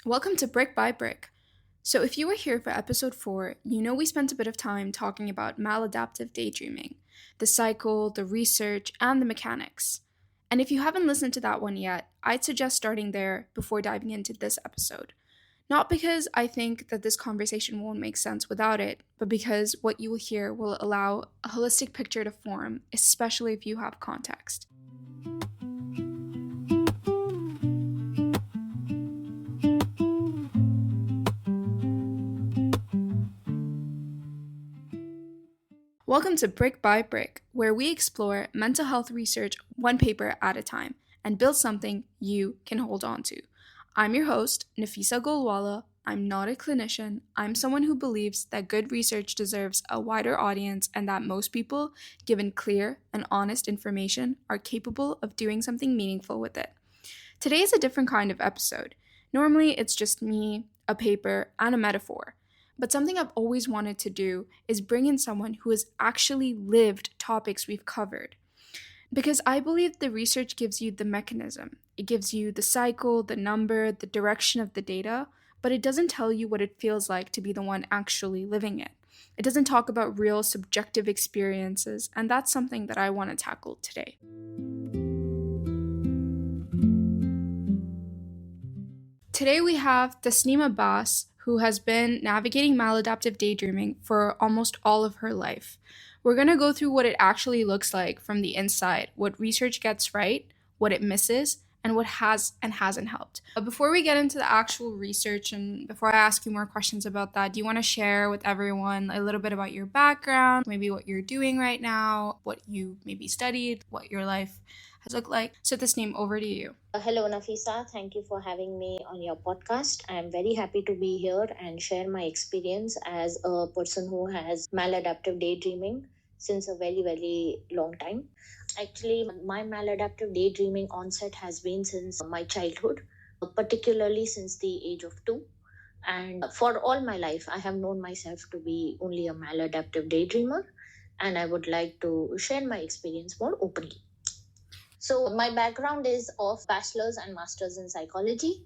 Welcome to Brick by Brick. So, if you were here for episode 4, you know we spent a bit of time talking about maladaptive daydreaming, the cycle, the research, and the mechanics. And if you haven't listened to that one yet, I'd suggest starting there before diving into this episode. Not because I think that this conversation won't make sense without it, but because what you will hear will allow a holistic picture to form, especially if you have context. Welcome to Brick by Brick, where we explore mental health research one paper at a time and build something you can hold on to. I'm your host, Nafisa Golwala. I'm not a clinician. I'm someone who believes that good research deserves a wider audience and that most people, given clear and honest information, are capable of doing something meaningful with it. Today is a different kind of episode. Normally, it's just me, a paper, and a metaphor. But something I've always wanted to do is bring in someone who has actually lived topics we've covered. Because I believe the research gives you the mechanism. It gives you the cycle, the number, the direction of the data, but it doesn't tell you what it feels like to be the one actually living it. It doesn't talk about real subjective experiences, and that's something that I want to tackle today. Today we have Tasneem Abbas, who has been navigating maladaptive daydreaming for almost all of her life. We're going to go through what it actually looks like from the inside, what research gets right, what it misses, and what has and hasn't helped. Before we get into the actual research and before I ask you more questions about that, do you want to share with everyone a little bit about your background, maybe what you're doing right now, what you maybe studied, what your life has looked like? So Tasneem, over to you. Hello, Nafisa. Thank you for having me on your podcast. I am very happy to be here and share my experience as a person who has maladaptive daydreaming since a very, very long time. Actually, my maladaptive daydreaming onset has been since my childhood, particularly since the age of 2. And for all my life, I have known myself to be only a maladaptive daydreamer, and I would like to share my experience more openly. So my background is of bachelor's and master's in psychology,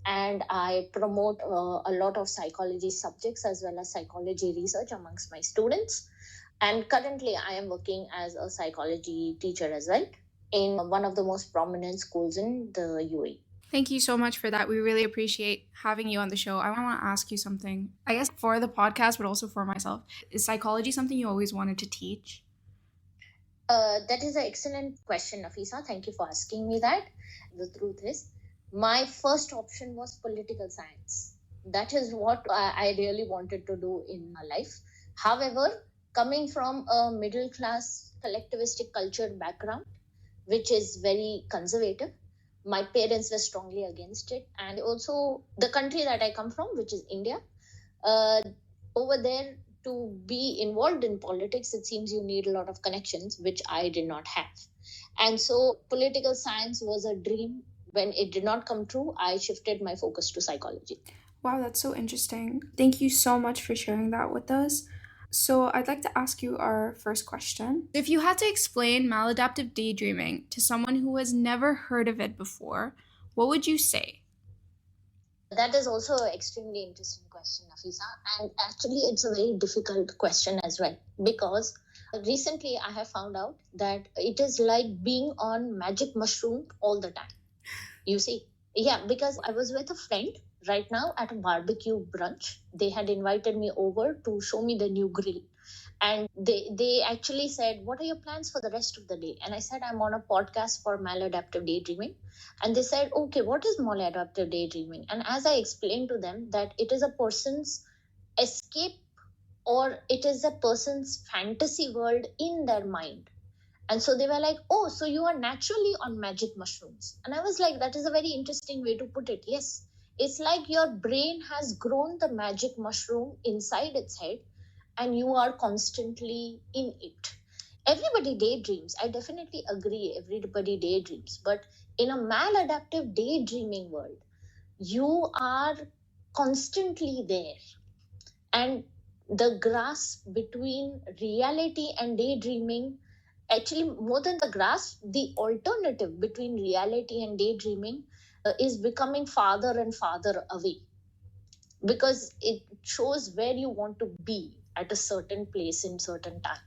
and I promote a lot of psychology subjects as well as psychology research amongst my students. And currently, I am working as a psychology teacher as well in one of the most prominent schools in the UAE. Thank you so much for that. We really appreciate having you on the show. I want to ask you something, I guess for the podcast, but also for myself. Is psychology something you always wanted to teach? That is an excellent question, Nafisa. Thank you for asking me that. The truth is, my first option was political science. That is what I really wanted to do in my life. However, coming from a middle class collectivistic culture background, which is very conservative, my parents were strongly against it. And also, the country that I come from, which is India, over there, to be involved in politics, it seems you need a lot of connections, which I did not have. And so political science was a dream. When it did not come true, I shifted my focus to psychology. Wow, that's so interesting. Thank you so much for sharing that with us. So I'd like to ask you our first question. If you had to explain maladaptive daydreaming to someone who has never heard of it before, what would you say? That is also an extremely interesting question, Nafisa. And actually, it's a very difficult question as well, because recently I have found out that it is like being on magic mushroom all the time. You see, yeah, because I was with a friend right now at a barbecue brunch. They had invited me over to show me the new grill. And they actually said, what are your plans for the rest of the day? And I said, I'm on a podcast for maladaptive daydreaming. And they said, okay, what is maladaptive daydreaming? And as I explained to them that it is a person's escape, or it is a person's fantasy world in their mind. And so they were like, oh, so you are naturally on magic mushrooms. And I was like, that is a very interesting way to put it. Yes, it's like your brain has grown the magic mushroom inside its head, and you are constantly in it. Everybody daydreams. I definitely agree. Everybody daydreams. But in a maladaptive daydreaming world, you are constantly there. And the grasp between reality and daydreaming, actually, more than the grasp, the alternative between reality and daydreaming is becoming farther and farther away. because it shows where you want to be at a certain place in certain time.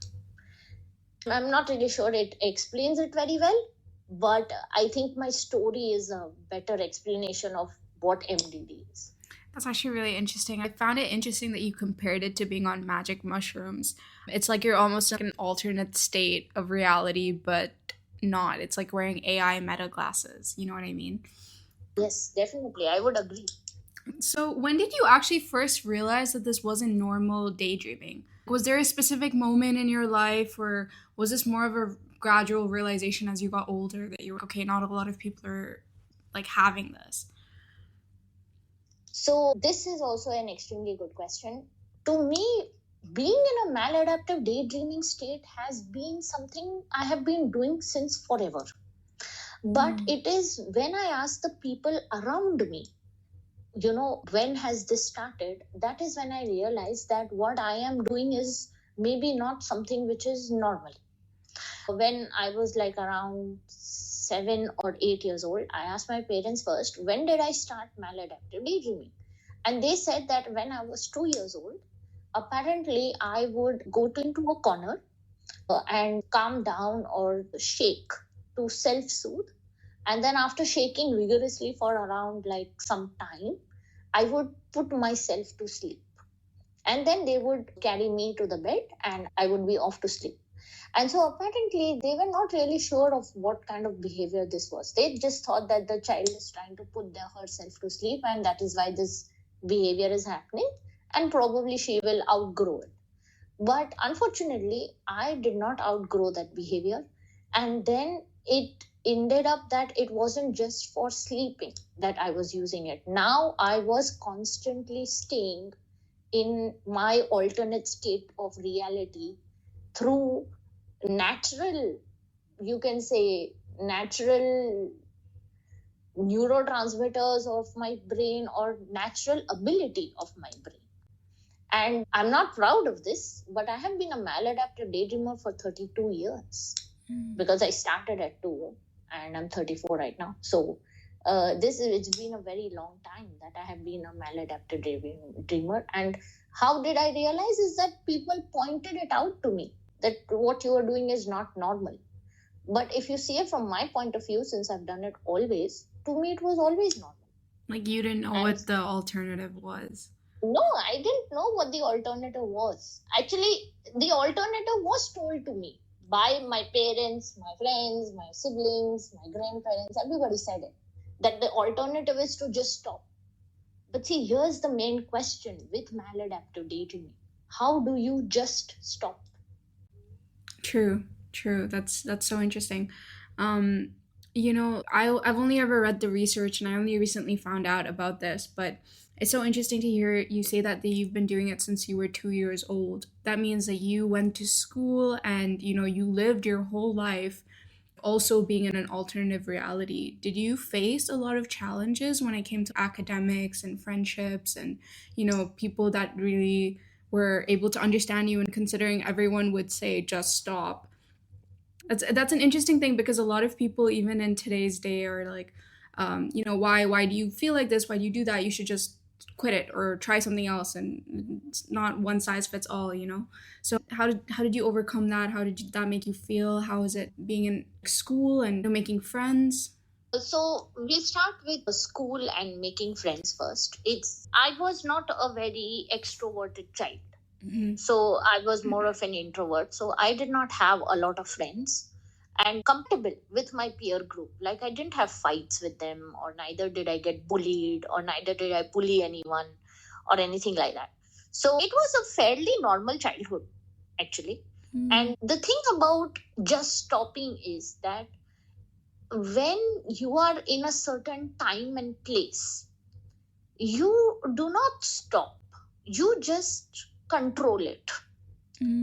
I'm not really sure it explains it very well, but I think my story is a better explanation of what MDD is. That's actually really interesting. I found it interesting that you compared it to being on magic mushrooms. It's like you're almost like an alternate state of reality, but not. It's like wearing AI meta glasses. You know what I mean? Yes, definitely. I would agree. So, when did you actually first realize that this wasn't normal daydreaming? Was there a specific moment in your life, or was this more of a gradual realization as you got older that you were okay, not a lot of people are like having this? So this is also an extremely good question. To me, being in a maladaptive daydreaming state has been something I have been doing since forever. But it is when I ask the people around me, when has this started? That is when I realized that what I am doing is maybe not something which is normal. When I was like around 7 or 8 years old, I asked my parents first, when did I start maladaptive daydreaming? And they said that when I was 2 years old, apparently I would go into a corner and calm down or shake to self-soothe. And then after shaking vigorously for around like some time, I would put myself to sleep. And then they would carry me to the bed and I would be off to sleep. And so apparently they were not really sure of what kind of behavior this was. They just thought that the child is trying to put herself to sleep and that is why this behavior is happening, and probably she will outgrow it. But unfortunately, I did not outgrow that behavior. And then it ended up that it wasn't just for sleeping that I was using it. Now I was constantly staying in my alternate state of reality through natural neurotransmitters of my brain or natural ability of my brain. And I'm not proud of this, but I have been a maladaptive daydreamer for 32 years because I started at 2 and I'm 34 right now. So it's been a very long time that I have been a maladaptive dreamer. And how did I realize is that people pointed it out to me that what you are doing is not normal. But if you see it from my point of view, since I've done it always, to me it was always normal. Like you didn't know what the alternative was. No, I didn't know what the alternative was. Actually, the alternative was told to me by my parents, my friends, my siblings, my grandparents. Everybody said it, that the alternative is to just stop. But see, here's the main question with maladaptive daydreaming. How do you just stop? True. That's so interesting. I've only ever read the research and I only recently found out about this, but it's so interesting to hear you say that you've been doing it since you were 2 years old. That means that you went to school and, you lived your whole life also being in an alternative reality. Did you face a lot of challenges when it came to academics and friendships and, people that really were able to understand you, and considering everyone would say, just stop? That's an interesting thing because a lot of people, even in today's day, are like, why do you feel like this? Why do you do that? You should just quit it or try something else, and it's not one size fits all. So how did you overcome that? How did that make you feel? How is it being in school and making friends? So we start with school and making friends first. I was not a very extroverted child. So I was more of an introvert. So I did not have a lot of friends and compatible with my peer group. Like I didn't have fights with them, or neither did I get bullied, or neither did I bully anyone or anything like that. So it was a fairly normal childhood, actually. And the thing about just stopping is that when you are in a certain time and place, you do not stop. You just control it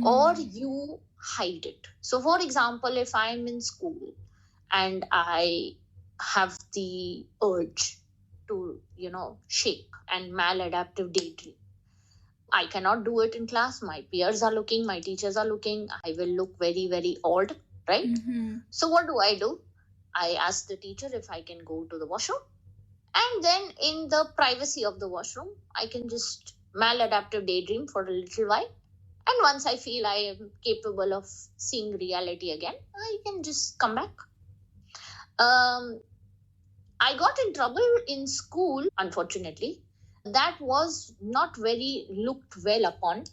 or you hide it. So for example, if I'm in school and I have the urge to shake and maladaptive daydream, I cannot do it in class. My peers are looking, my teachers are looking, I will look very, very odd, right? So what do? I ask the teacher if I can go to the washroom, And then in the privacy of the washroom, I can just maladaptive daydream for a little while. And once I feel I am capable of seeing reality again, I can just come back. I got in trouble in school, unfortunately. That was not very looked well upon,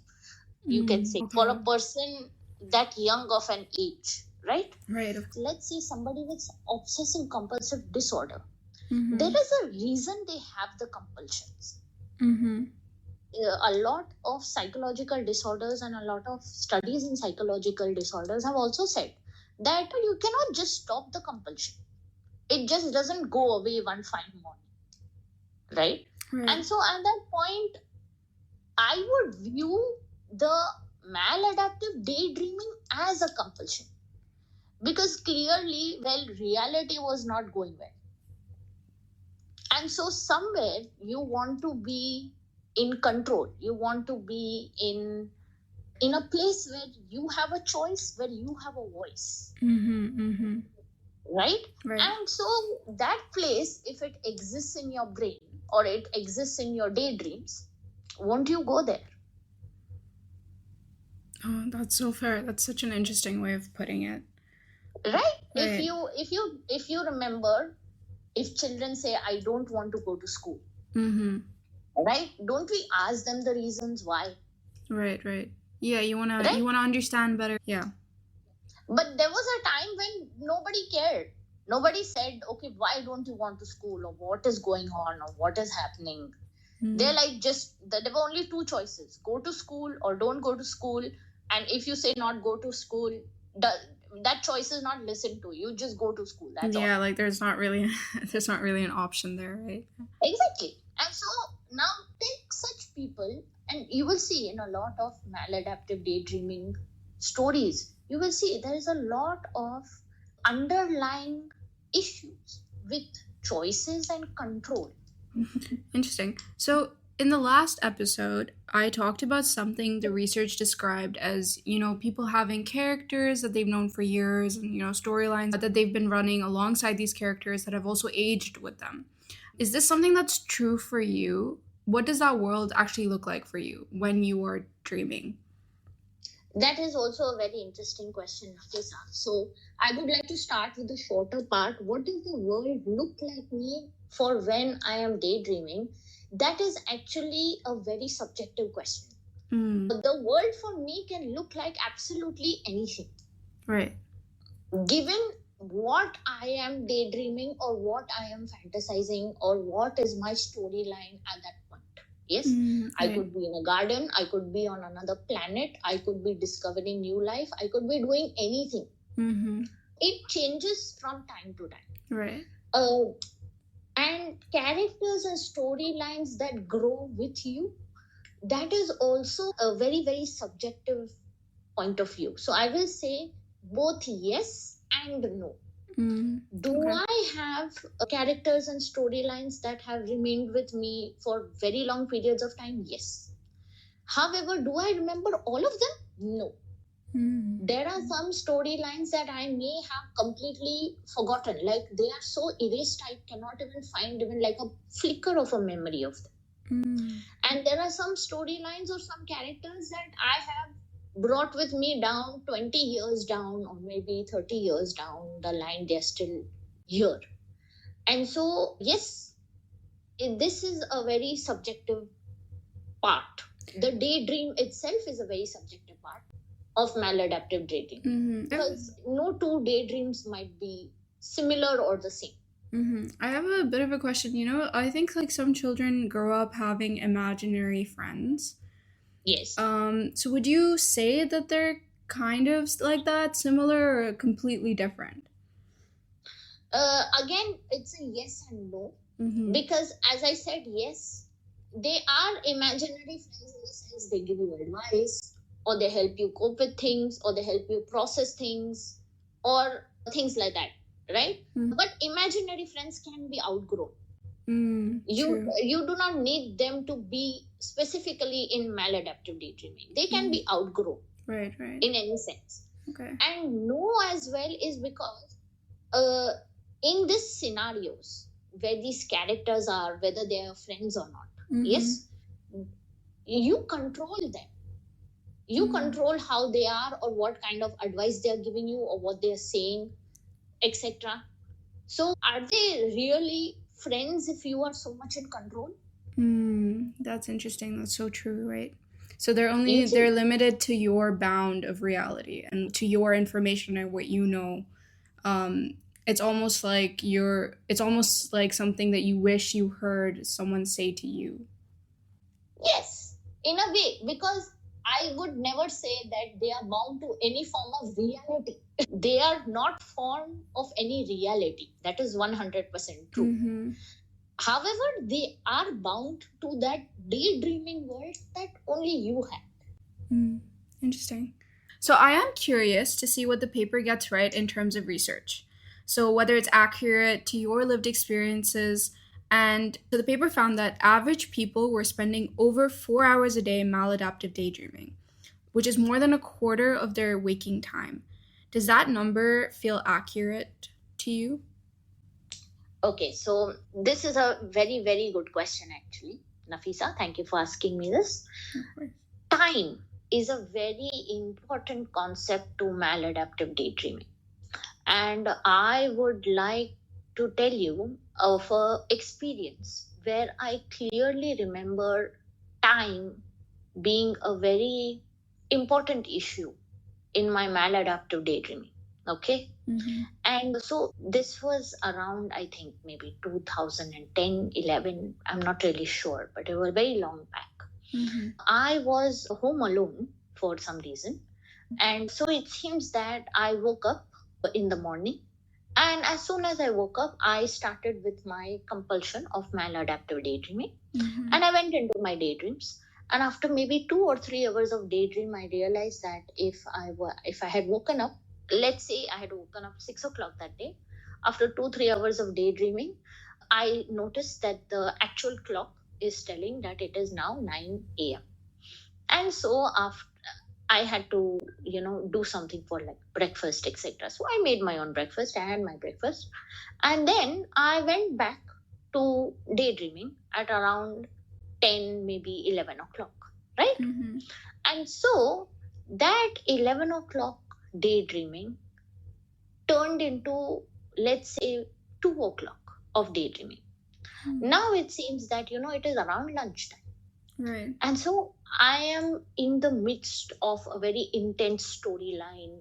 you can say, okay. for a person that young of an age, right? Right. Let's say somebody with obsessive compulsive disorder. Mm-hmm. There is a reason they have the compulsions. Mm-hmm. A lot of psychological disorders and a lot of studies in psychological disorders have also said that you cannot just stop the compulsion. It just doesn't go away one fine morning, right? And so at that point, I would view the maladaptive daydreaming as a compulsion, because clearly, well, reality was not going well. And so somewhere you want to be in control. You want to be in a place where you have a choice, where you have a voice. Right? And so that place, if it exists in your brain or it exists in your daydreams, won't you go there? Oh, that's so fair. That's such an interesting way of putting it. Right? If you remember, if children say, I don't want to go to school, right? Don't we ask them the reasons why? Right. Yeah, you wanna understand better. Yeah. But there was a time when nobody cared. Nobody said, okay, why don't you want to school, or what is going on, or what is happening? They're like, there were only two choices: go to school or don't go to school. And if you say not go to school, that choice is not listened to. You just go to school. That's all. Yeah, like there's not really an option there, right? Exactly. And so now take such people, and you will see in a lot of maladaptive daydreaming stories, you will see there is a lot of underlying issues with choices and control. Interesting. So in the last episode, I talked about something the research described as, people having characters that they've known for years and, storylines that they've been running alongside these characters that have also aged with them. Is this something that's true for you? What does that world actually look like for you when you are dreaming? That is also a very interesting question, Nafisa. So I would like to start with the shorter part. What does the world look like me for when I am daydreaming? That is actually a very subjective question. The world for me can look like absolutely anything. Right. Given what I am daydreaming or what I am fantasizing or what is my storyline at that point. Yes, I could be in a garden, I could be on another planet, I could be discovering new life, I could be doing anything. It changes from time to time. Right. And characters and storylines that grow with you, that is also a very, very subjective point of view. So I will say both yes and no. Do I have characters and storylines that have remained with me for very long periods of time? Yes. However, do I remember all of them? No. There are some storylines that I may have completely forgotten. Like they are so erased, I cannot even find even like a flicker of a memory of them. And there are some storylines or some characters that I have brought with me down 20 years down or maybe 30 years down the line. They're still here. And so, yes, this is a very subjective part. The daydream itself is a very subjective part of maladaptive daydreaming. Because no two daydreams might be similar or the same. I have a bit of a question. I think like some children grow up having imaginary friends. Yes. So would you say that they're kind of like that, similar, or completely different? Again, it's a yes and no. Because as I said, yes, they are imaginary friends in the sense they give you advice, or they help you cope with things, or they help you process things, or things like that, right? But imaginary friends can be outgrown. You do not need them to be specifically in maladaptive daydreaming. They can be outgrown, right, in any sense. Okay. And no as well is because in these scenarios, where these characters are, whether they are friends or not. Mhm. Yes, you control them. You control how they are, or what kind of advice they are giving you, or what they are saying, etc. So are they really friends if you are so much in control? That's interesting. That's so true, right? So they're Usually, limited to your bound of reality and to your information and what you know. It's almost like something that you wish you heard someone say to you. yes, in a way, because I would never say that they are bound to any form of reality. They are not form of any reality. That is 100% true. Mm-hmm. However, they are bound to that daydreaming world that only you have. Interesting. So I am curious to see what the paper gets right in terms of research. So whether it's accurate to your lived experiences. And so the paper found that average people were spending over 4 hours a day maladaptive daydreaming, which is more than a quarter of their waking time. Does that number feel accurate to you? Okay, so this is a very, very good question, actually. Nafisa, thank you for asking me this. Time is a very important concept to maladaptive daydreaming. And I would like to tell you of an experience where I clearly remember time being a very important issue in my maladaptive daydreaming. Okay. Mm-hmm. And so this was around, I think, maybe 2010, 11. I'm not really sure, but it was very long back. Mm-hmm. I was home alone for some reason. And so it seems that I woke up in the morning. And as soon as I woke up, I started with my compulsion of maladaptive daydreaming. Mm-hmm. And I went into my daydreams. And after maybe 2 or 3 hours of daydream, I realized that if I had woken up, let's say I had woken up 6 o'clock that day, after 2 3 hours of daydreaming, I noticed that the actual clock is telling that it is now 9 a.m. And so after I had to, do something for like breakfast, etc. So I made my own breakfast. I had my breakfast, and then I went back to daydreaming at around 10, maybe 11 o'clock, right? Mm-hmm. And so that 11 o'clock daydreaming turned into, let's say, 2 o'clock of daydreaming. Now it seems that, it is around lunchtime. Right. And so I am in the midst of a very intense storyline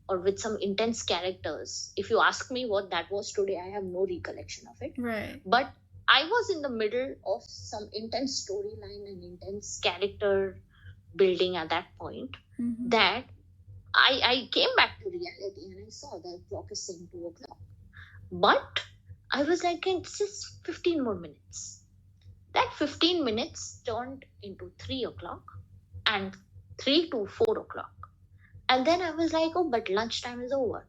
or with some intense characters. If you ask me what that was today, I have no recollection of it. Right. But I was in the middle of some intense storyline and intense character building at that point, that I came back to reality and I saw that clock is saying 2 o'clock. But I was like, it's just 15 more minutes. That 15 minutes turned into 3 o'clock and 3 to 4 o'clock. And then I was like, oh, but lunchtime is over,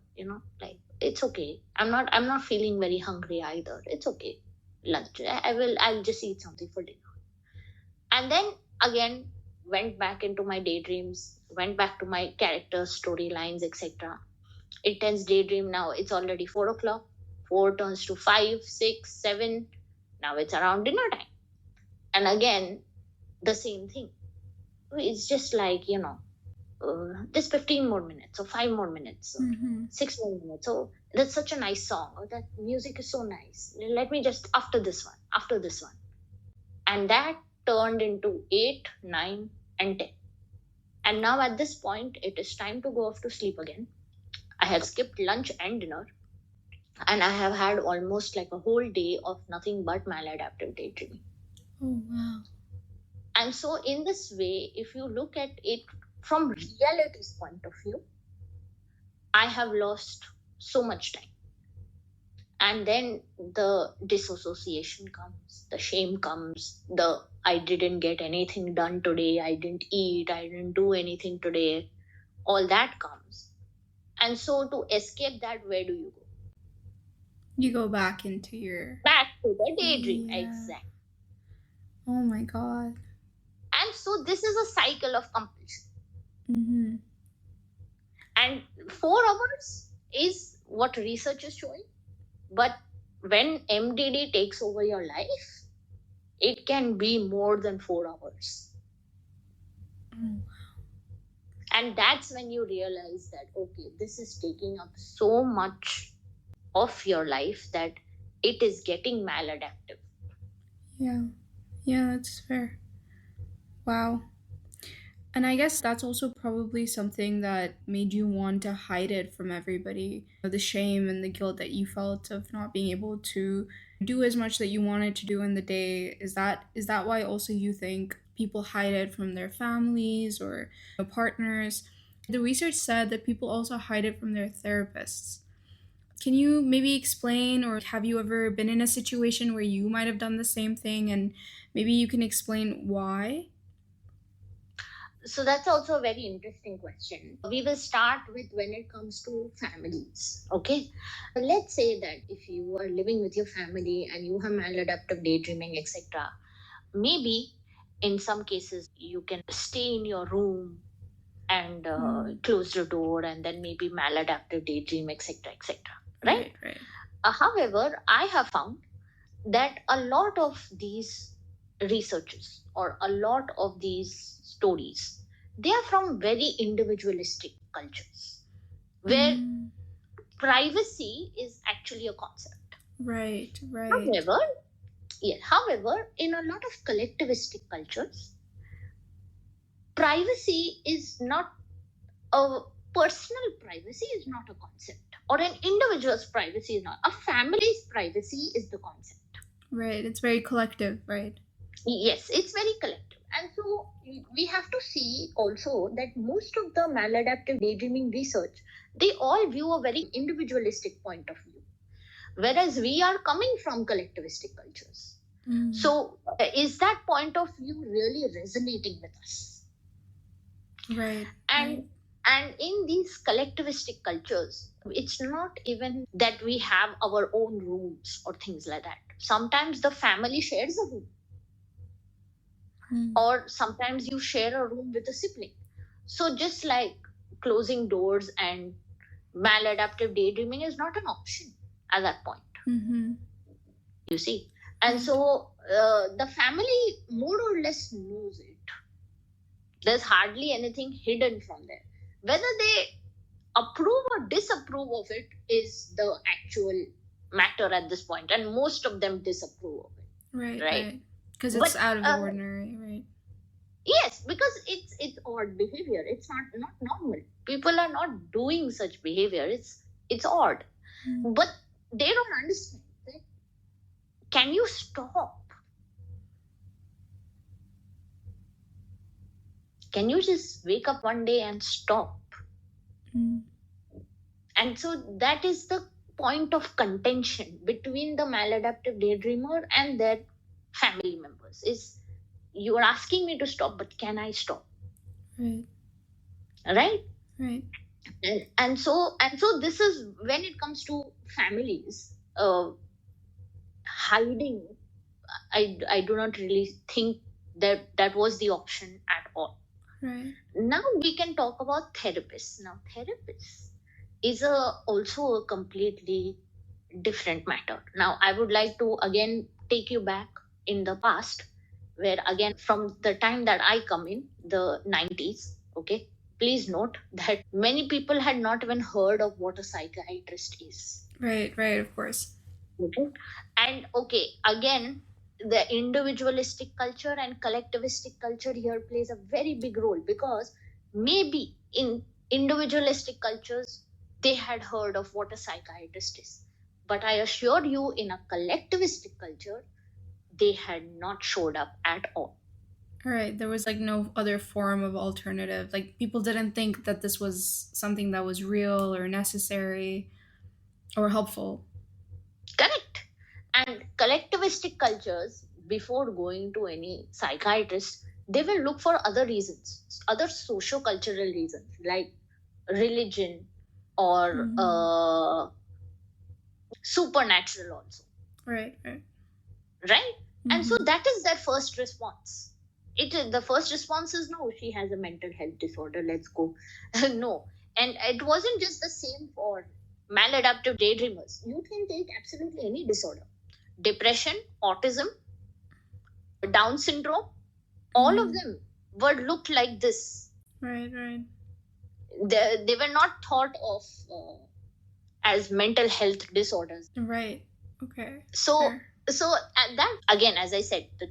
like it's okay. I'm not feeling very hungry either. It's okay. Lunch. I'll just eat something for dinner. And then again went back into my daydreams, went back to my characters, storylines, etc. Intense daydream. Now it's already 4 o'clock. 4 turns to 5, 6, 7. Now it's around dinner time. And again, the same thing. It's just like, just 15 more minutes or 5 more minutes or 6 more minutes. So that's such a nice song. Or that music is so nice. Let me just, after this one. And that turned into 8, 9, and 10. And now at this point, it is time to go off to sleep again. I have skipped lunch and dinner. And I have had almost like a whole day of nothing but maladaptive daydreaming. Oh, wow. And so in this way, if you look at it from reality's point of view, I have lost so much time. And then the disassociation comes, the shame comes, I didn't get anything done today, I didn't eat, I didn't do anything today, all that comes. And so to escape that, where do you go? You go back to the daydream. Yeah. Exactly. Oh my God. And so this is a cycle of compulsion. And 4 hours is what research is showing. But when MDD takes over your life, it can be more than 4 hours. And that's when you realize that, okay, this is taking up so much of your life that it is getting maladaptive. Yeah, that's fair. Wow. And I guess that's also probably something that made you want to hide it from everybody. The shame and the guilt that you felt of not being able to do as much that you wanted to do in the day. Is that why also you think people hide it from their families or partners? The research said that people also hide it from their therapists. Can you maybe explain, or have you ever been in a situation where you might have done the same thing, and maybe you can explain why? So that's also a very interesting question. We will start with when it comes to families. Okay. Let's say that if you are living with your family and you have maladaptive daydreaming, etc., maybe in some cases you can stay in your room and close the door and then maybe maladaptive daydream, etc., etc. Right? Right. However, I have found that a lot of these researches or a lot of these stories, they are from very individualistic cultures where privacy is actually a concept. Right. However, in a lot of collectivistic cultures, privacy is not a personal privacy is not a concept, or an individual's privacy is not. A family's privacy is the concept. Right. It's very collective, right? Yes, it's very collective. And so we have to see also that most of the maladaptive daydreaming research, they all view a very individualistic point of view, whereas we are coming from collectivistic cultures. So is that point of view really resonating with us? Right. And in these collectivistic cultures, it's not even that we have our own rooms or things like that. Sometimes the family shares a room. Or sometimes you share a room with a sibling. So just like closing doors and maladaptive daydreaming is not an option at that point. You see. And so the family more or less knows it. There's hardly anything hidden from there. Whether they approve or disapprove of it is the actual matter at this point. And most of them disapprove of it. Right. Because it's out of the ordinary, right? Yes, because it's odd behavior. It's not normal. People are not doing such behavior. It's odd. But they don't understand. Right? Can you stop? Can you just wake up one day and stop? And so that is the point of contention between the maladaptive daydreamer and their family members. Is you are asking me to stop, but can I stop? Right. And so this is when it comes to families hiding. I do not really think that was the option at all. Right. Now we can talk about therapists. Now therapists is also a completely different matter. Now I would like to again take you back in the past, where again from the time that I come in, the 90s, okay, please note that many people had not even heard of what a psychiatrist is. Right, of course. Okay. And okay, again, the individualistic culture and collectivistic culture here plays a very big role, because maybe in individualistic cultures, they had heard of what a psychiatrist is. But I assure you, in a collectivistic culture, they had not showed up at all. Right. There was like no other form of alternative. Like people didn't think that this was something that was real or necessary or helpful. Correct. And collectivistic cultures, before going to any psychiatrist, they will look for other reasons, other socio-cultural reasons like religion or supernatural also. Right. And so that is their first response. The first response is, no, she has a mental health disorder, let's go. No. And it wasn't just the same for maladaptive daydreamers, you can take absolutely any disorder. Depression, autism, Down syndrome, all of them would look like this. Right. They were not thought of as mental health disorders. Right. Okay. So, Fair. and that, again, as I said, the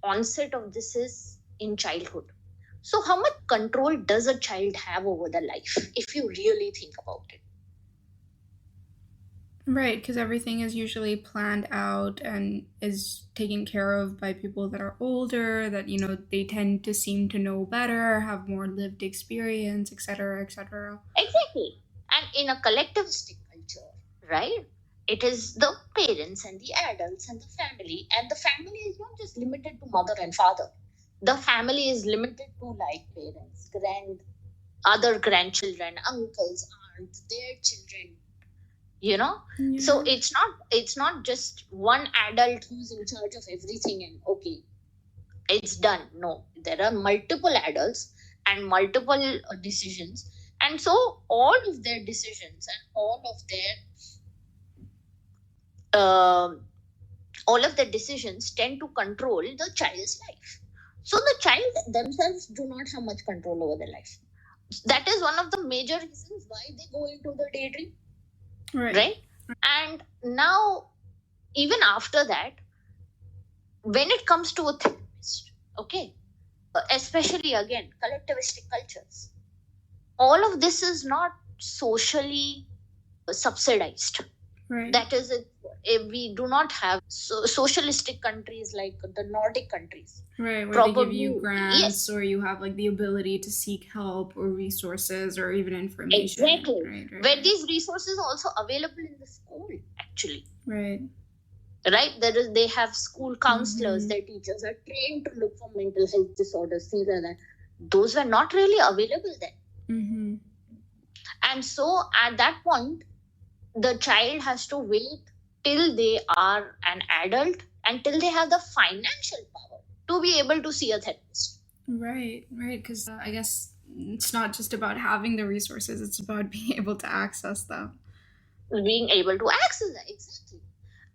onset of this is in childhood. So how much control does a child have over their life, if you really think about it? Right, because everything is usually planned out and is taken care of by people that are older, that, they tend to seem to know better, have more lived experience, etc., etc. Exactly. And in a collectivistic culture, right, it is the parents and the adults and the family. And the family is not just limited to mother and father. The family is limited to like parents, other grandchildren, uncles, aunts, their children. Yeah. So it's not just one adult who's in charge of everything and okay, it's done. No, there are multiple adults and multiple decisions, and so all of their decisions and all of their decisions tend to control the child's life. So the child themselves do not have much control over their life. That is one of the major reasons why they go into the daydream. Right? And now, even after that, when it comes to a therapist, okay, especially again, collectivistic cultures, all of this is not socially subsidized. Right. That is it. We do not have socialistic countries like the Nordic countries. Right, where they give you grants, or you have like the ability to seek help or resources or even information. Exactly. Right. Where these resources are also available in the school, actually. Right. They have school counselors, their teachers are trained to look for mental health disorders, things like that. Those were not really available then. And so at that point, the child has to wait till they are an adult and till they have the financial power to be able to see a therapist. Right, because I guess it's not just about having the resources, it's about being able to access them. Being able to access them, exactly.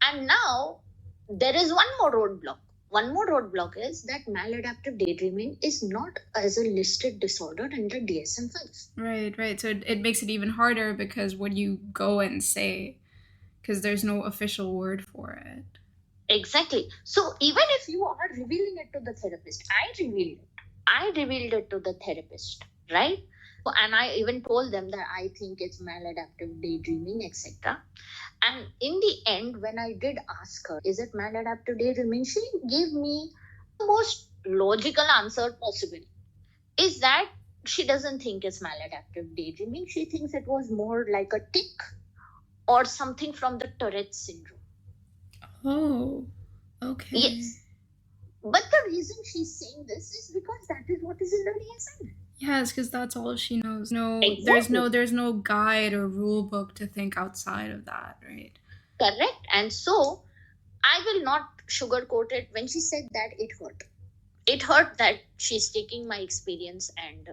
And now, there is one more roadblock. One more roadblock is that maladaptive daydreaming is not as a listed disorder under DSM-5. Right. So it makes it even harder because what do you go and say? Because there's no official word for it. Exactly. So even if you are revealing it to the therapist, I revealed it to the therapist, right? And I even told them that I think it's maladaptive daydreaming, etc. And in the end, when I did ask her, is it maladaptive daydreaming? She gave me the most logical answer possible. Is that she doesn't think it's maladaptive daydreaming. She thinks it was more like a tic or something from the Tourette's syndrome. Oh, okay. Yes. But the reason she's saying this is because that is what is in the DSM. Yes, because that's all she knows. Exactly. There's no guide or rule book to think outside of that, right? Correct. And so I will not sugarcoat it. When she said that, it hurt. It hurt that she's taking my experience and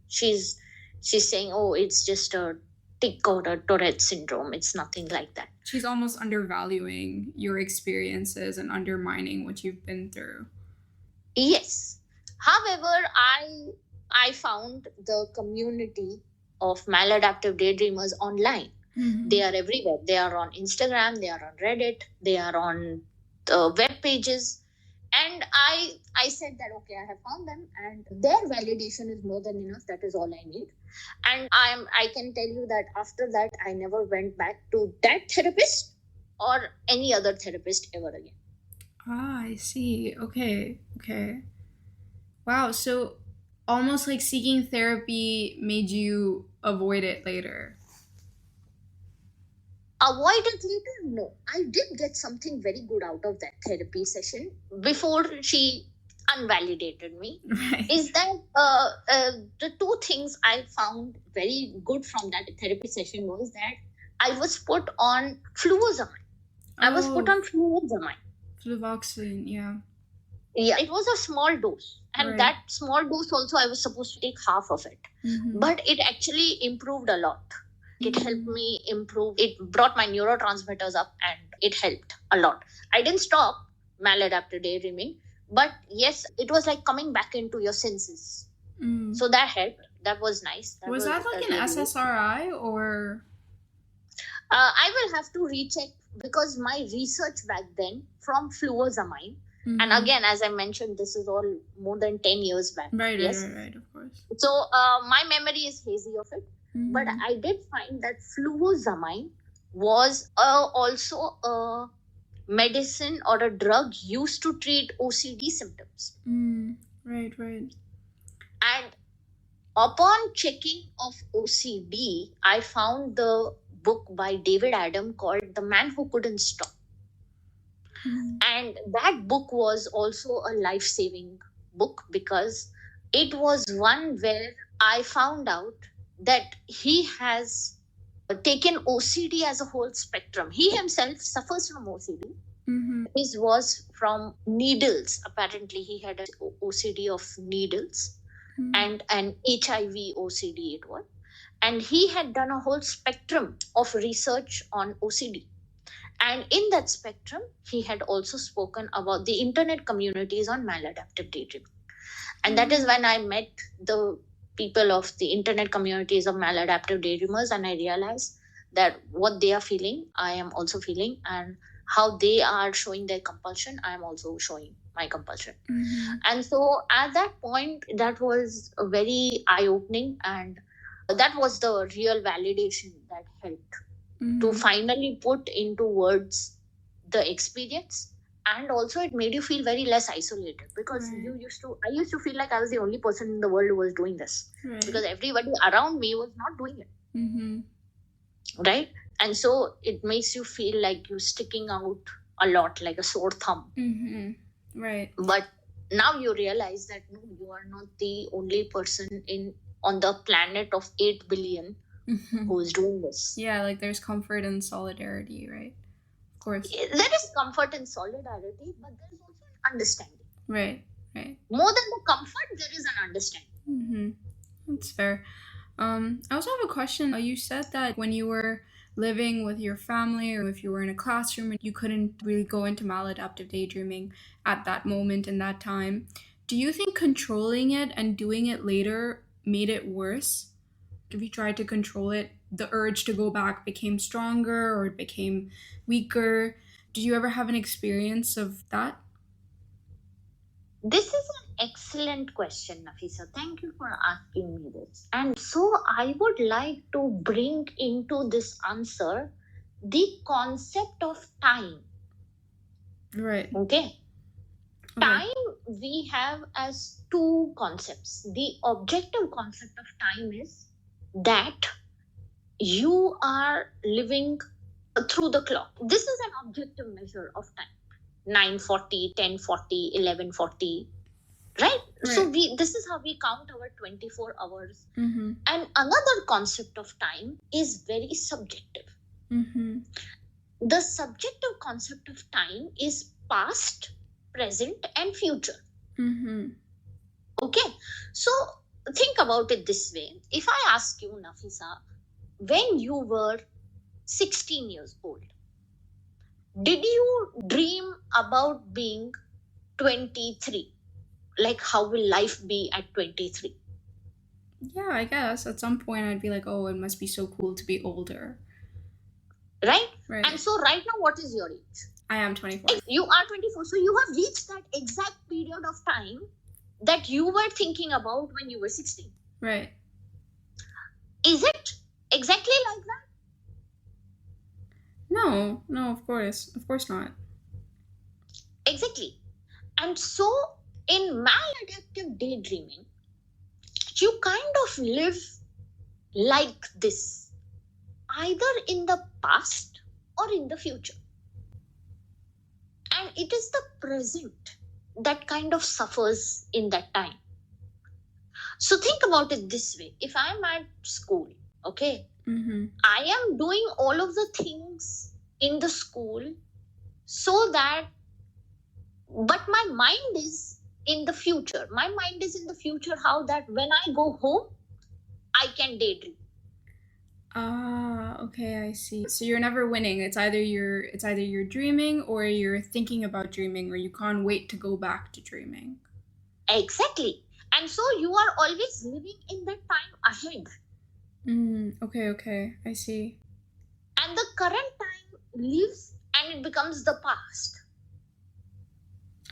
she's saying, oh, it's just a tic or a Tourette syndrome. It's nothing like that. She's almost undervaluing your experiences and undermining what you've been through. Yes. However, I found the community of maladaptive daydreamers online. They are everywhere. They are on Instagram, they are on Reddit, they are on the web pages. And I said that, okay, I have found them and their validation is more than enough. That is all I need. And I can tell you that after that, I never went back to that therapist or any other therapist ever again. Ah, I see. Okay. Wow, so almost like seeking therapy made you avoid it later. Avoid it later? No. I did get something very good out of that therapy session before she unvalidated me. Right. Is that the two things I found very good from that therapy session was that I was put on fluvoxamine. Fluvoxamine, yeah. Yeah, it was a small dose. And that small dose also I was supposed to take half of it. But it actually improved a lot. It helped me improve. It brought my neurotransmitters up and it helped a lot. I didn't stop maladaptive daydreaming, but yes, it was like coming back into your senses. So that helped. That was nice. Was that like an SSRI or? I will have to recheck because my research back then from fluoxamine, and again, as I mentioned, this is all more than 10 years back. Right, of course. So my memory is hazy of it. But I did find that fluoxamine was also a medicine or a drug used to treat OCD symptoms. Right. And upon checking of OCD, I found the book by David Adam called The Man Who Couldn't Stop. And that book was also a life-saving book because it was one where I found out that he has taken OCD as a whole spectrum. He himself suffers from OCD. His was from needles. Apparently, he had an OCD of needles and an HIV OCD it was. And he had done a whole spectrum of research on OCD. And in that spectrum, he had also spoken about the internet communities on maladaptive daydreaming. And that is when I met the people of the internet communities of maladaptive daydreamers, and I realized that what they are feeling, I am also feeling, and how they are showing their compulsion, I am also showing my compulsion. And so at that point, that was a very eye-opening, and that was the real validation that helped to finally put into words the experience. And also it made you feel very less isolated because I used to feel like I was the only person in the world who was doing this because everybody around me was not doing it. Right? And so it makes you feel like you're sticking out a lot, like a sore thumb. Right. But now you realize that no, you are not the only person on the planet of 8 billion who is doing this. Yeah, like there's comfort and solidarity, right? Of course. There is comfort and solidarity, but there is also an understanding. Right. More than the comfort, there is an understanding. That's fair. I also have a question. You said that when you were living with your family or if you were in a classroom, you couldn't really go into maladaptive daydreaming at that moment in that time. Do you think controlling it and doing it later made it worse? If you tried to control it, the urge to go back became stronger or it became weaker. Did you ever have an experience of that? This is an excellent question, Nafisa. Thank you for asking me this. And so I would like to bring into this answer the concept of time. Right. Okay. Time we have as two concepts. The objective concept of time is that you are living through the clock. This is an objective measure of time. 9:40, 10:40, 11:40, right? So this is how we count our 24 hours. And another concept of time is very subjective. The subjective concept of time is past, present, and future. Okay, so think about it this way. If I ask you, Nafisa, when you were 16 years old, did you dream about being 23? Like, how will life be at 23? Yeah, I guess. At some point, I'd be like, oh, it must be so cool to be older. Right? And so right now, what is your age? I am 24. You are 24. So you have reached that exact period of time that you were thinking about when you were 16. Right. Is it exactly like that? No, of course not. Exactly. And so in maladaptive daydreaming, you kind of live like this, either in the past or in the future. And it is the present that kind of suffers in that time. So think about it this way. If I'm at school, okay, I am doing all of the things in the school so that, but my mind is in the future. My mind is in the future, how that when I go home, I can daydream. Ah, okay, I see. So you're never winning. It's either you're dreaming or you're thinking about dreaming or you can't wait to go back to dreaming. Exactly. And so you are always living in that time ahead. Okay, I see. And the current time lives and it becomes the past.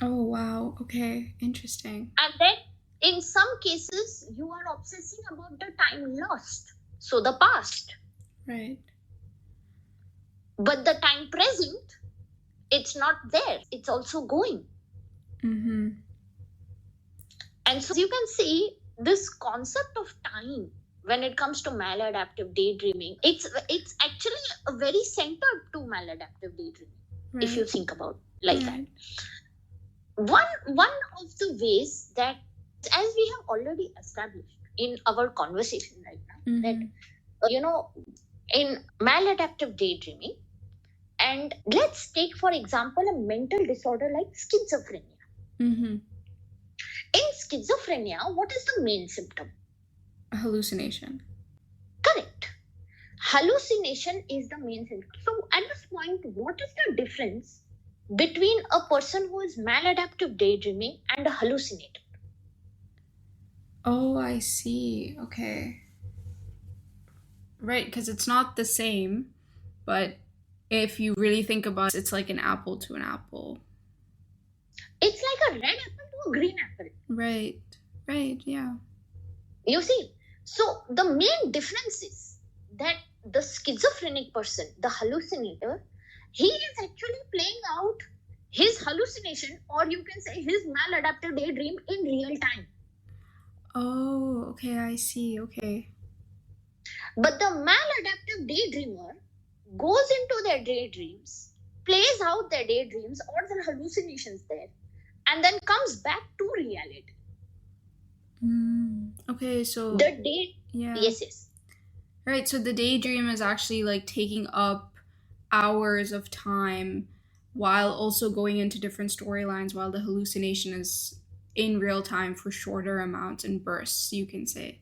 Oh, wow. Okay, interesting. And then in some cases, you are obsessing about the time lost. So the past. Right. But the time present, it's not there. It's also going. Mm-hmm. And so you can see this concept of time when it comes to maladaptive daydreaming, it's actually very centered to maladaptive daydreaming, Right. if you think about like Right. that. One of the ways that, as we have already established in our conversation right now, Mm-hmm. that in maladaptive daydreaming, and let's take for example a mental disorder like schizophrenia. Mm-hmm. In schizophrenia, what is the main symptom? A hallucination. Correct. Hallucination is the main symptom. So at this point, what is the difference between a person who is maladaptive daydreaming and a hallucinator? Oh, I see. Okay. Right, because it's not the same, but if you really think about it, it's like an apple to an apple. It's like a red apple to a green apple. Right, yeah. You see, so the main difference is that the schizophrenic person, the hallucinator, he is actually playing out his hallucination, or you can say his maladaptive daydream in real time. Oh, okay, I see, okay. But the maladaptive daydreamer goes into their daydreams, plays out their daydreams or their hallucinations there, and then comes back to reality. Okay, so yeah. Yes. Right, so the daydream is actually like taking up hours of time while also going into different storylines, while the hallucination is in real time for shorter amounts and bursts, you can say.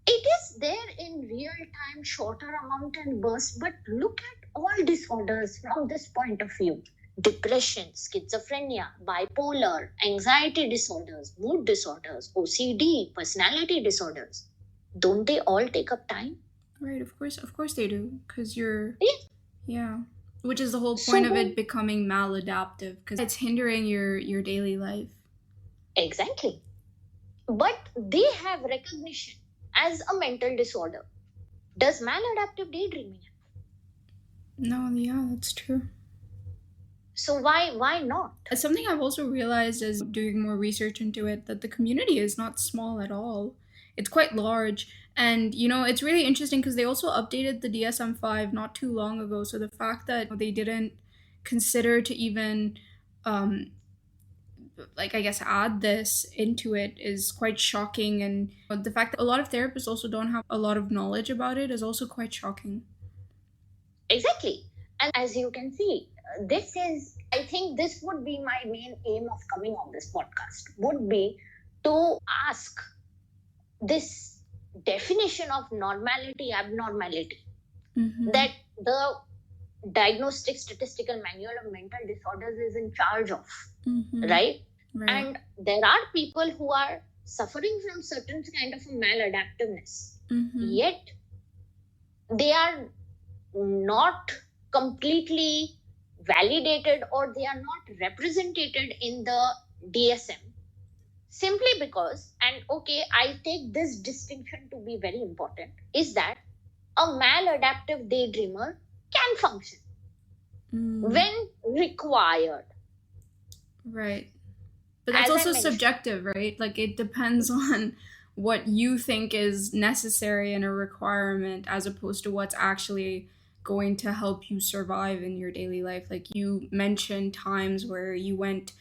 It is there in real time, shorter amount and bursts, but look at all disorders from this point of view. Depression, schizophrenia, bipolar, anxiety disorders, mood disorders, OCD, personality disorders. Don't they all take up time? Right, of course they do, because you're... Yeah. Which is the whole point of it becoming maladaptive, because it's hindering your daily life. Exactly. But they have recognition as a mental disorder. Does maladaptive daydreaming have? No, yeah, that's true. So why not? Something I've also realized is doing more research into it, that the community is not small at all. It's quite large. And, it's really interesting because they also updated the DSM-5 not too long ago. So the fact that they didn't consider to even, I guess, add this into it is quite shocking. And the fact that a lot of therapists also don't have a lot of knowledge about it is also quite shocking. Exactly. And as you can see, I think this would be my main aim of coming on this podcast, would be to ask this definition of normality, abnormality, that the Diagnostic Statistical Manual of Mental Disorders is in charge of, right? And there are people who are suffering from certain kind of a maladaptiveness, yet they are not completely validated or they are not represented in the DSM, simply because, and okay, I take this distinction to be very important, is that a maladaptive daydreamer can function when required. Right. But that's also subjective, right? Like, it depends on what you think is necessary and a requirement as opposed to what's actually going to help you survive in your daily life. Like, you mentioned times where you went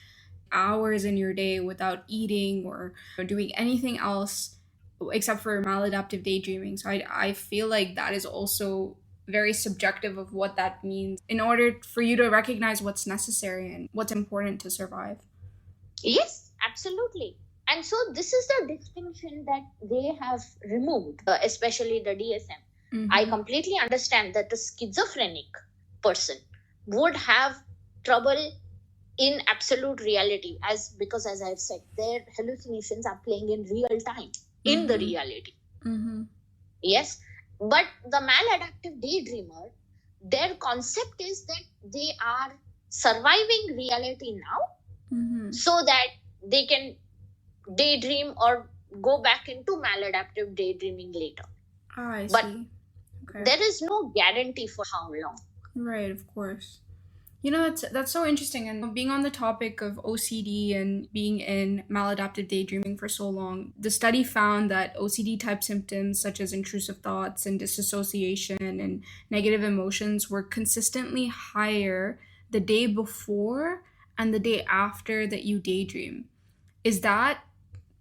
hours in your day without eating or doing anything else except for maladaptive daydreaming. So I feel like that is also very subjective of what that means in order for you to recognize what's necessary and what's important to survive. Yes, absolutely. And so this is the distinction that they have removed, especially the DSM. I completely understand that the schizophrenic person would have trouble in absolute reality, because as I've said, their hallucinations are playing in real time in the reality. Yes, but the maladaptive daydreamer, their concept is that they are surviving reality now so that they can daydream or go back into maladaptive daydreaming later. I But see. Okay. there is no guarantee for how long. Right, of course. You know, that's so interesting. And being on the topic of OCD and being in maladaptive daydreaming for so long, the study found that OCD type symptoms such as intrusive thoughts and disassociation and negative emotions were consistently higher the day before and the day after that you daydream. Is that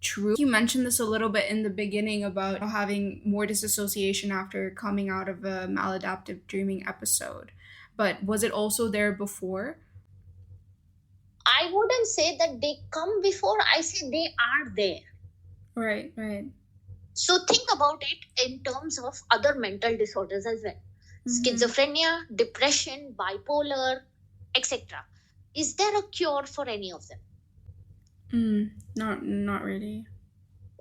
true? You mentioned this a little bit in the beginning about having more disassociation after coming out of a maladaptive dreaming episode. But was it also there before? I wouldn't say that they come before, I say they are there. Right. So think about it in terms of other mental disorders as well. Schizophrenia, depression, bipolar, etc. Is there a cure for any of them? Not really.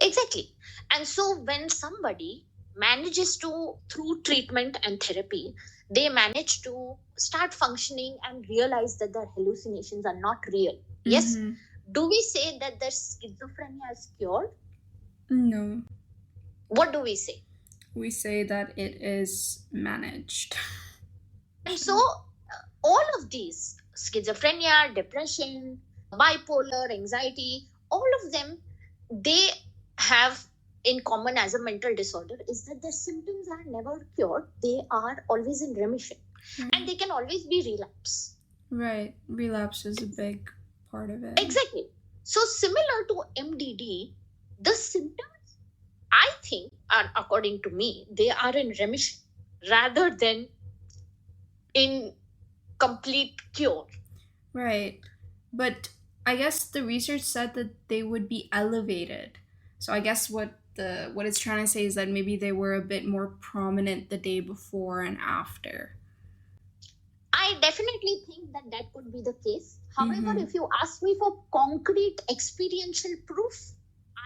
Exactly. And so when somebody manages to, through treatment and therapy, they manage to start functioning and realize that their hallucinations are not real. Yes. Do we say that their schizophrenia is cured? No. What do we say? We say that it is managed. And so all of these, schizophrenia, depression, bipolar, anxiety, all of them, they have in common as a mental disorder is that their symptoms are never cured. They are always in remission. And they can always be relapse. Right. Relapse is a big part of it. Exactly. So similar to MDD, the symptoms, I think, are, according to me, they are in remission rather than in complete cure. Right. But I guess the research said that they would be elevated. So I guess what it's trying to say is that maybe they were a bit more prominent the day before and after. I definitely think that could be the case. However, if you ask me for concrete experiential proof,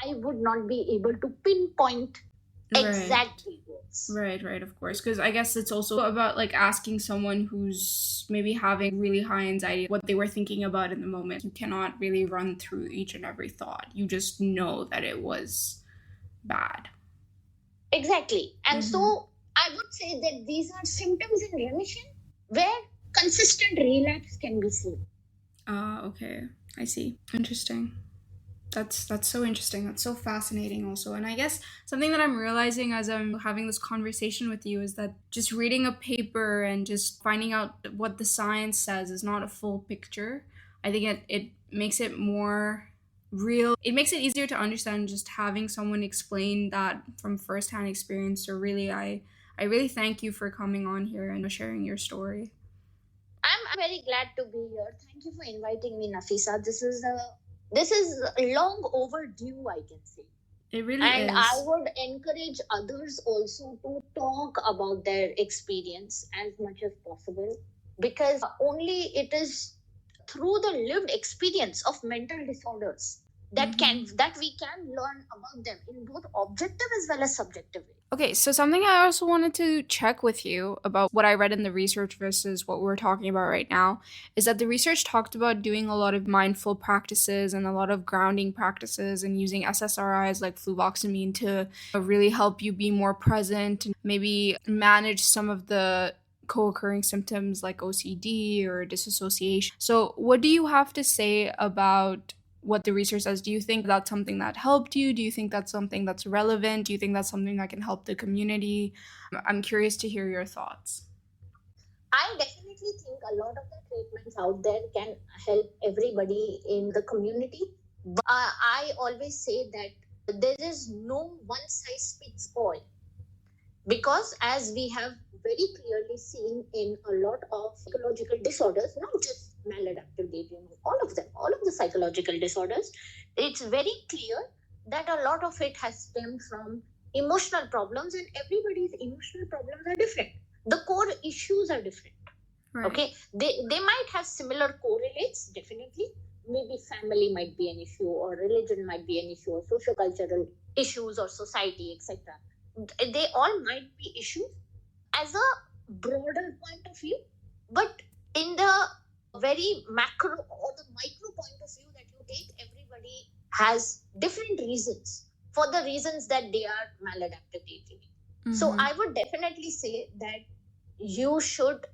I would not be able to pinpoint exactly this. Right, of course. Because I guess it's also about like asking someone who's maybe having really high anxiety what they were thinking about in the moment. You cannot really run through each and every thought. You just know that it was bad. Exactly. And so I would say that these are symptoms in remission where consistent relapse can be seen. Okay. I see. Interesting. That's so interesting. That's so fascinating also. And I guess something that I'm realizing as I'm having this conversation with you is that just reading a paper and just finding out what the science says is not a full picture. I think it makes it more real. It makes it easier to understand just having someone explain that from firsthand experience. So really, I really thank you for coming on here and sharing your story. I'm very glad to be here. Thank you for inviting me, Nafisa. This is long overdue, I can say. It really is. And I would encourage others also to talk about their experience as much as possible, because only it is through the lived experience of mental disorders that we can learn about them in both objective as well as subjective way. Okay, so something I also wanted to check with you about what I read in the research versus what we're talking about right now is that the research talked about doing a lot of mindful practices and a lot of grounding practices and using SSRIs like fluvoxamine to really help you be more present and maybe manage some of the co-occurring symptoms like OCD or disassociation. So what do you have to say about what the research says? Do you think that's something that helped you? Do you think that's something that's relevant? Do you think that's something that can help the community? I'm curious to hear your thoughts. I definitely think a lot of the treatments out there can help everybody in the community. But I always say that there is no one size fits all. Because as we have very clearly seen in a lot of psychological disorders, not just maladaptive daydreaming, all of the psychological disorders, it's very clear that a lot of it has stemmed from emotional problems, and everybody's emotional problems are different. The core issues are different. Right. Okay, they might have similar correlates, definitely. Maybe family might be an issue, or religion might be an issue, or sociocultural issues, or society, etc. They all might be issues as a broader point of view, but in the very macro or the micro point of view that you take, everybody has different reasons for the reasons that they are maladaptive daydreaming. So I would definitely say that you should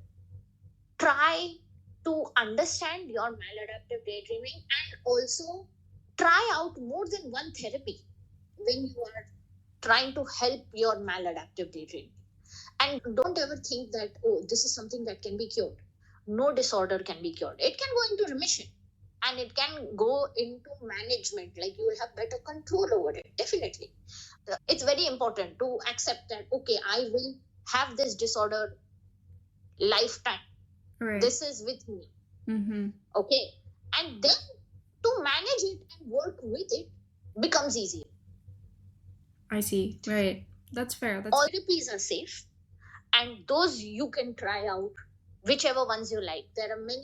try to understand your maladaptive daydreaming, and also try out more than one therapy when you are trying to help your maladaptive daydreaming. And don't ever think that, oh, this is something that can be cured. No disorder can be cured. It can go into remission, and it can go into management, like you will have better control over it, definitely. It's very important to accept that, okay, I will have this disorder lifetime. Right. This is with me. Okay, and then to manage it and work with it becomes easier. I see. Right. That's fair. All therapies are safe, and those you can try out, whichever ones you like. There are many.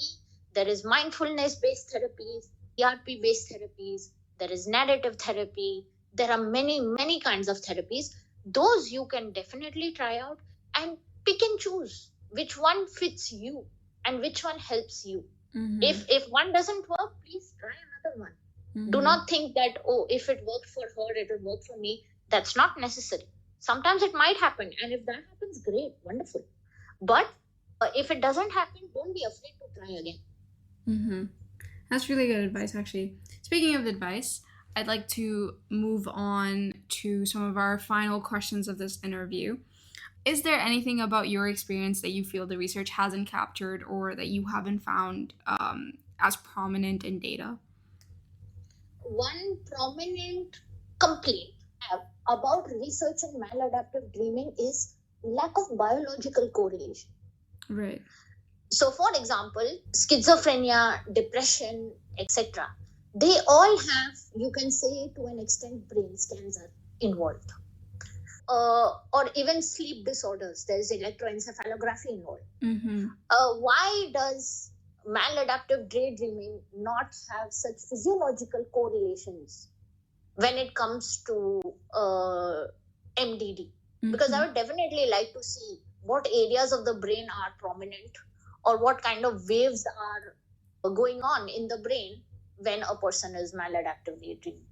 There is mindfulness based therapies, ERP based therapies, there is narrative therapy. There are many kinds of therapies. Those you can definitely try out, and pick and choose which one fits you and which one helps you. If one doesn't work, please try another one. Do not think that, oh, if it worked for her, it will work for me. That's not necessary. Sometimes it might happen, and if that happens, great, wonderful. But if it doesn't happen, don't be afraid to try again. That's really good advice, actually. Speaking of advice, I'd like to move on to some of our final questions of this interview. Is there anything about your experience that you feel the research hasn't captured, or that you haven't found as prominent in data? One prominent complaint about research in maladaptive dreaming is lack of biological correlation. Right. So, for example, schizophrenia, depression, etc., they all have, you can say to an extent, brain scans are involved. Or even sleep disorders, there is electroencephalography involved. Why does maladaptive daydreaming not have such physiological correlations when it comes to MDD? Because I would definitely like to see what areas of the brain are prominent, or what kind of waves are going on in the brain when a person is maladaptive daydreaming.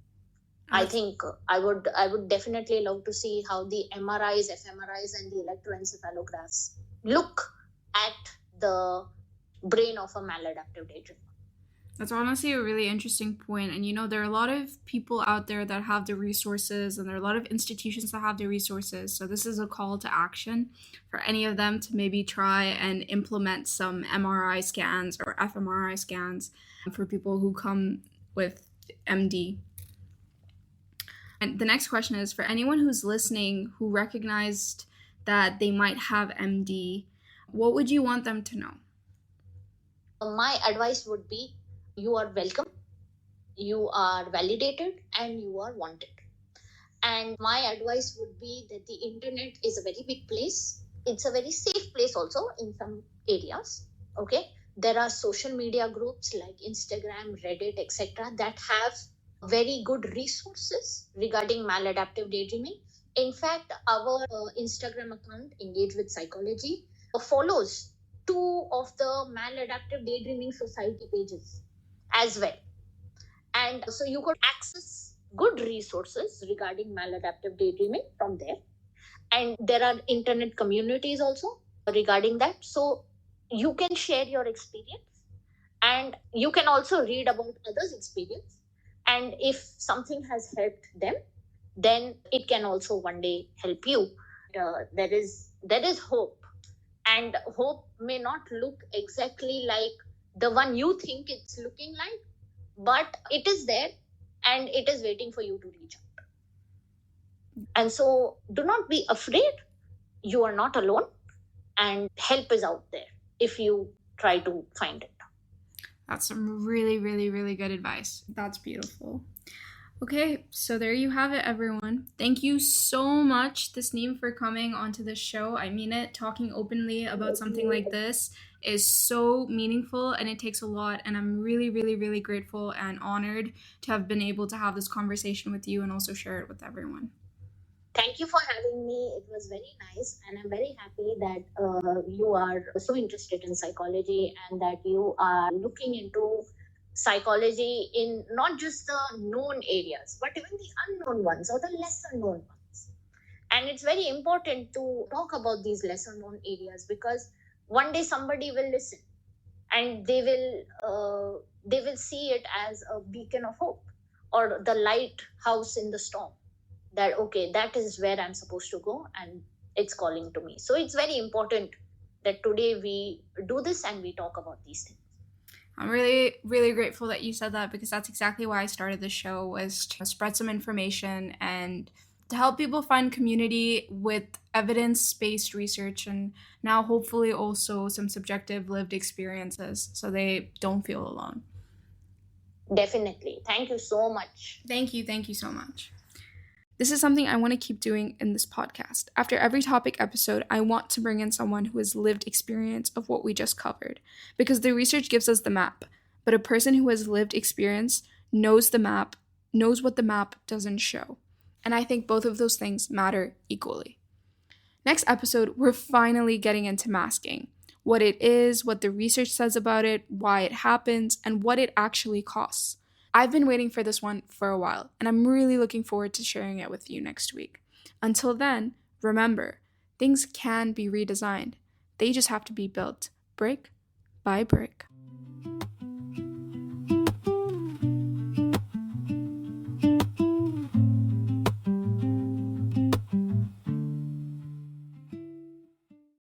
I think I would definitely love to see how the MRIs, fMRIs, and the electroencephalographs look at the brain of a maladaptive daydreamer. That's honestly a really interesting point. And there are a lot of people out there that have the resources, and there are a lot of institutions that have the resources. So this is a call to action for any of them to maybe try and implement some MRI scans or fMRI scans for people who come with MD. And the next question is, for anyone who's listening who recognized that they might have MD, what would you want them to know? My advice would be, you are welcome, you are validated, and you are wanted. And my advice would be that the internet is a very big place. It's a very safe place also in some areas. Okay, there are social media groups like Instagram, Reddit, etc. that have very good resources regarding maladaptive daydreaming. In fact, our Instagram account, Engage with Psychology, follows 2 of the Maladaptive Daydreaming Society pages as well. And so you could access good resources regarding maladaptive daydreaming from there. And there are internet communities also regarding that. So you can share your experience, and you can also read about others' experience. And if something has helped them, then it can also one day help you. There is hope. And hope may not look exactly like the one you think it's looking like, but it is there, and it is waiting for you to reach out. And so do not be afraid. You are not alone, and help is out there if you try to find it. That's some really, really, really good advice. That's beautiful. Okay, so there you have it, everyone. Thank you so much, Tasneem, for coming onto this show. I mean it. Talking openly about something like this is so meaningful and it takes a lot. And I'm really, really, really grateful and honored to have been able to have this conversation with you and also share it with everyone. Thank you for having me. It was very nice, and I'm very happy that you are so interested in psychology and that you are looking into psychology in not just the known areas, but even the unknown ones or the lesser known ones. And it's very important to talk about these lesser known areas because one day somebody will listen and they will see it as a beacon of hope or the lighthouse in the storm, that okay, that is where I'm supposed to go and it's calling to me. So it's very important that today we do this and we talk about these things. I'm really, really grateful that you said that because that's exactly why I started the show, was to spread some information and to help people find community with evidence-based research and now hopefully also some subjective lived experiences so they don't feel alone. Definitely. Thank you so much. Thank you so much. This is something I want to keep doing in this podcast. After every topic episode, I want to bring in someone who has lived experience of what we just covered, because the research gives us the map, but a person who has lived experience knows the map, knows what the map doesn't show. And I think both of those things matter equally. Next episode, we're finally getting into masking. What it is, what the research says about it, why it happens, and what it actually costs. I've been waiting for this one for a while, and I'm really looking forward to sharing it with you next week. Until then, remember, things can be redesigned. They just have to be built brick by brick.